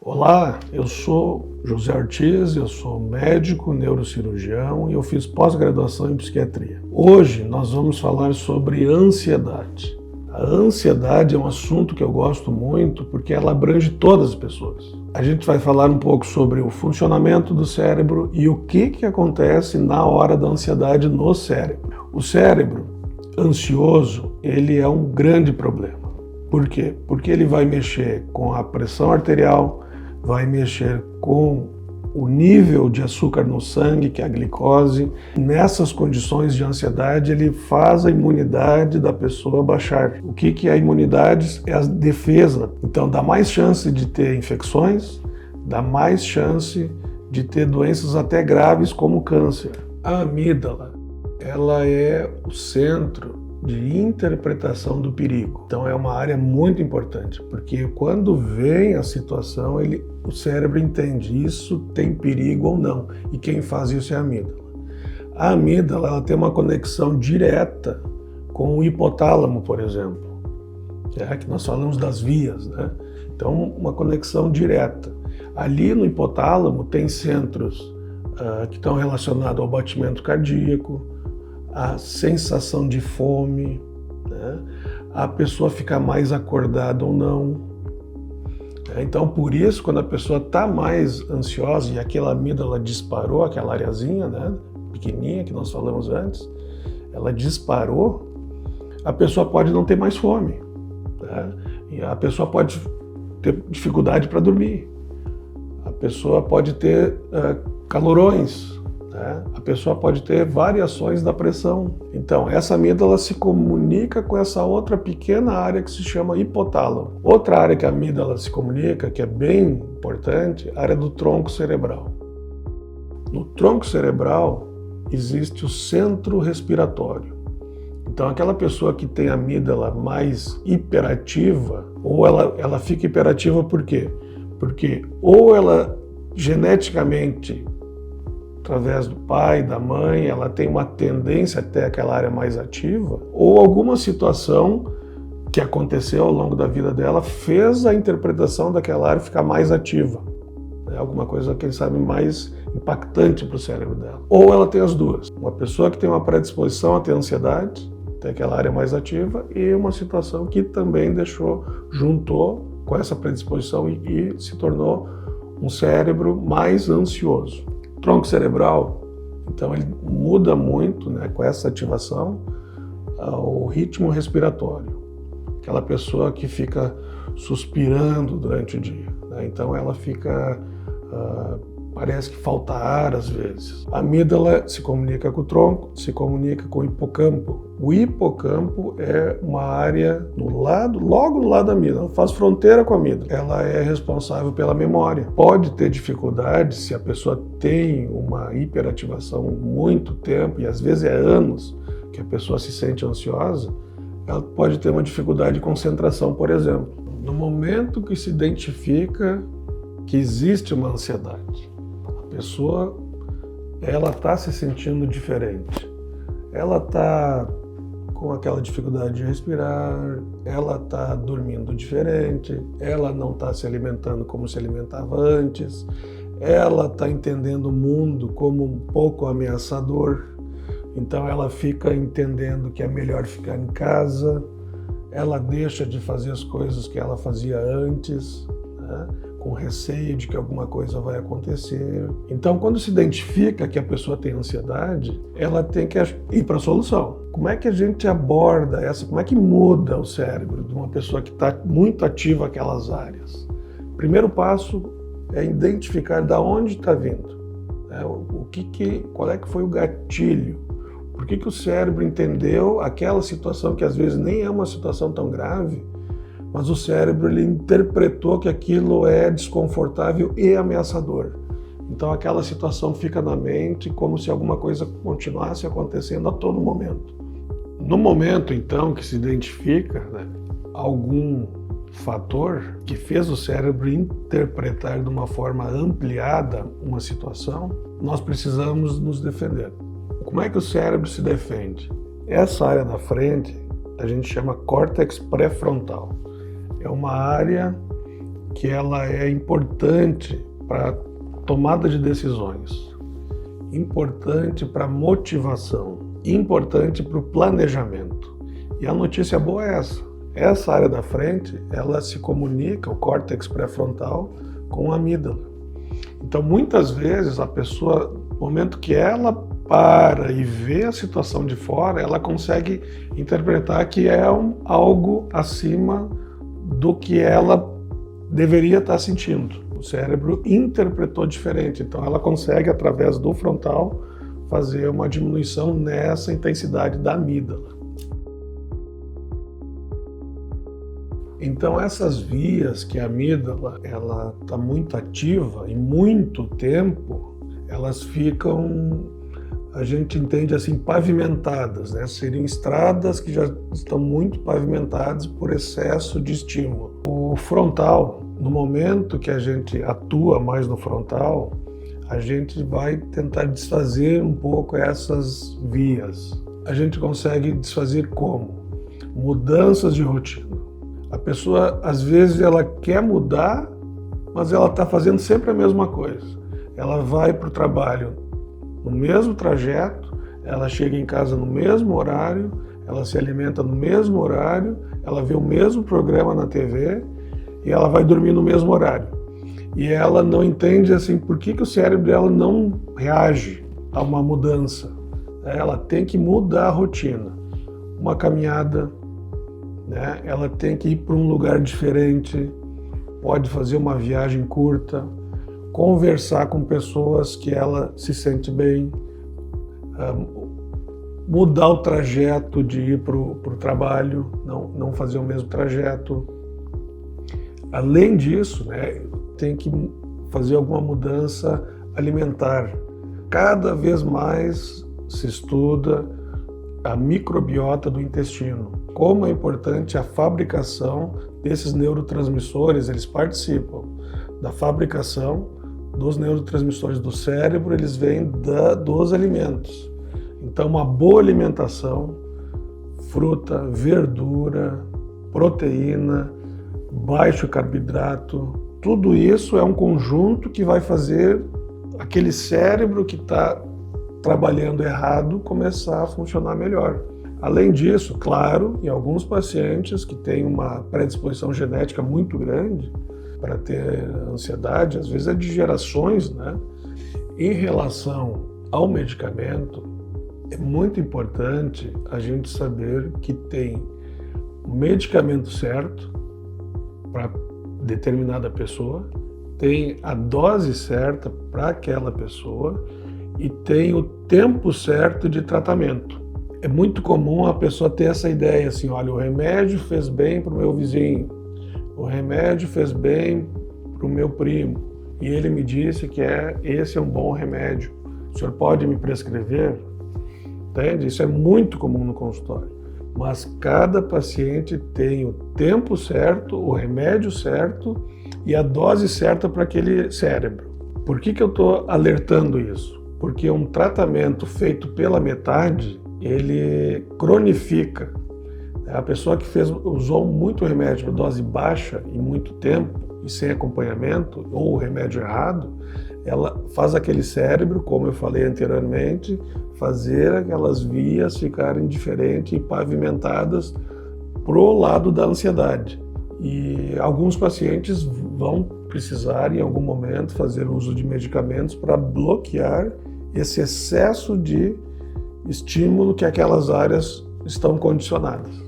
Olá, eu sou José Ortiz, eu sou médico, neurocirurgião e eu fiz pós-graduação em psiquiatria. Hoje nós vamos falar sobre ansiedade. A ansiedade é um assunto que eu gosto muito porque ela abrange todas as pessoas. A gente vai falar um pouco sobre o funcionamento do cérebro e o que acontece na hora da ansiedade no cérebro. O cérebro ansioso, ele é um grande problema. Por quê? Porque ele vai mexer com a pressão arterial, vai mexer com o nível de açúcar no sangue, que é a glicose. Nessas condições de ansiedade, ele faz a imunidade da pessoa baixar. O que é a imunidade? É a defesa. Então, dá mais chance de ter infecções, dá mais chance de ter doenças até graves como câncer. A amígdala, ela é o centro de interpretação do perigo. Então é uma área muito importante, porque quando vem a situação, o cérebro entende isso tem perigo ou não, e quem faz isso é a amígdala. A amígdala, ela tem uma conexão direta com o hipotálamo, por exemplo, que nós falamos das vias, né? Então uma conexão direta. Ali no hipotálamo tem centros que estão relacionados ao batimento cardíaco, a sensação de fome, né? A pessoa ficar mais acordada ou não. Então, por isso, quando a pessoa está mais ansiosa e aquela amígdala disparou, aquela areazinha, né, pequenininha que nós falamos antes, ela disparou, a pessoa pode não ter mais fome, né? E a pessoa pode ter dificuldade para dormir, a pessoa pode ter calorões, a pessoa pode ter variações da pressão. Então, essa amígdala se comunica com essa outra pequena área que se chama hipotálamo. Outra área que a amígdala se comunica, que é bem importante, a área do tronco cerebral. No tronco cerebral existe o centro respiratório. Então, aquela pessoa que tem a amígdala mais hiperativa, ou ela fica hiperativa por quê? Porque ou ela geneticamente, através do pai, da mãe, ela tem uma tendência a ter aquela área mais ativa, ou alguma situação que aconteceu ao longo da vida dela fez a interpretação daquela área ficar mais ativa. É alguma coisa, quem sabe, mais impactante para o cérebro dela. Ou ela tem as duas. Uma pessoa que tem uma predisposição a ter ansiedade, tem aquela área mais ativa, e uma situação que também juntou com essa predisposição e se tornou um cérebro mais ansioso. Tronco cerebral, então ele muda muito, né, com essa ativação, o ritmo respiratório. Aquela pessoa que fica suspirando durante o dia, né? Então ela fica, parece que falta ar às vezes. A amígdala se comunica com o tronco, se comunica com o hipocampo. O hipocampo é uma área logo no lado da amígdala, faz fronteira com a amígdala. Ela é responsável pela memória. Pode ter dificuldade se a pessoa tem uma hiperativação muito tempo, e às vezes é anos que a pessoa se sente ansiosa, ela pode ter uma dificuldade de concentração, por exemplo. No momento que se identifica que existe uma ansiedade, a pessoa ela está se sentindo diferente, ela está com aquela dificuldade de respirar, ela está dormindo diferente, ela não está se alimentando como se alimentava antes, ela está entendendo o mundo como um pouco ameaçador, então ela fica entendendo que é melhor ficar em casa, ela deixa de fazer as coisas que ela fazia antes, né, com receio de que alguma coisa vai acontecer. Então, quando se identifica que a pessoa tem ansiedade, ela tem que ir para a solução. Como é que a gente aborda essa? Como é que muda o cérebro de uma pessoa que está muito ativa aquelas áreas? Primeiro passo é identificar de onde está vindo, né? Qual é que foi o gatilho? Por que o cérebro entendeu aquela situação que às vezes nem é uma situação tão grave, mas o cérebro ele interpretou que aquilo é desconfortável e ameaçador. Então aquela situação fica na mente como se alguma coisa continuasse acontecendo a todo momento. No momento, então, que se identifica, né, algum fator que fez o cérebro interpretar de uma forma ampliada uma situação, nós precisamos nos defender. Como é que o cérebro se defende? Essa área da frente a gente chama córtex pré-frontal. É uma área que ela é importante para tomada de decisões, importante para motivação, importante para o planejamento. E a notícia boa é essa. Essa área da frente, ela se comunica, o córtex pré-frontal, com a amígdala. Então, muitas vezes, a pessoa, no momento que ela para e vê a situação de fora, ela consegue interpretar que é algo acima do que ela deveria estar sentindo. O cérebro interpretou diferente, então ela consegue, através do frontal, fazer uma diminuição nessa intensidade da amígdala. Então essas vias que a amígdala ela está muito ativa e muito tempo, elas ficam, a gente entende assim, pavimentadas, né? Seriam estradas que já estão muito pavimentadas por excesso de estímulo. O frontal, no momento que a gente atua mais no frontal, a gente vai tentar desfazer um pouco essas vias. A gente consegue desfazer como? Mudanças de rotina. A pessoa, às vezes, ela quer mudar, mas ela está fazendo sempre a mesma coisa. Ela vai para o trabalho no mesmo trajeto, ela chega em casa no mesmo horário, ela se alimenta no mesmo horário, ela vê o mesmo programa na TV e ela vai dormir no mesmo horário. E ela não entende assim por que o cérebro dela não reage a uma mudança. Ela tem que mudar a rotina. Uma caminhada, né? Ela tem que ir para um lugar diferente, pode fazer uma viagem curta, conversar com pessoas que ela se sente bem, mudar o trajeto de ir para o trabalho, não fazer o mesmo trajeto. Além disso, né, tem que fazer alguma mudança alimentar. Cada vez mais se estuda a microbiota do intestino. Como é importante a fabricação desses neurotransmissores, eles participam da fabricação dos neurotransmissores do cérebro, eles vêm dos alimentos. Então, uma boa alimentação, fruta, verdura, proteína, baixo carboidrato, tudo isso é um conjunto que vai fazer aquele cérebro que está trabalhando errado começar a funcionar melhor. Além disso, claro, em alguns pacientes que têm uma predisposição genética muito grande para ter ansiedade, às vezes é de gerações, né? Em relação ao medicamento, é muito importante a gente saber que tem o medicamento certo para determinada pessoa, tem a dose certa para aquela pessoa e tem o tempo certo de tratamento. É muito comum a pessoa ter essa ideia assim, olha, o remédio fez bem para o meu vizinho, o remédio fez bem para o meu primo e ele me disse que esse é um bom remédio. O senhor pode me prescrever? Entende? Isso é muito comum no consultório. Mas cada paciente tem o tempo certo, o remédio certo e a dose certa para aquele cérebro. Por que eu estou alertando isso? Porque um tratamento feito pela metade, ele cronifica. A pessoa que usou muito remédio para dose baixa e muito tempo e sem acompanhamento, ou o remédio errado, ela faz aquele cérebro, como eu falei anteriormente, fazer aquelas vias ficarem diferentes e pavimentadas pro lado da ansiedade. E alguns pacientes vão precisar, em algum momento, fazer uso de medicamentos para bloquear esse excesso de estímulo que aquelas áreas estão condicionadas.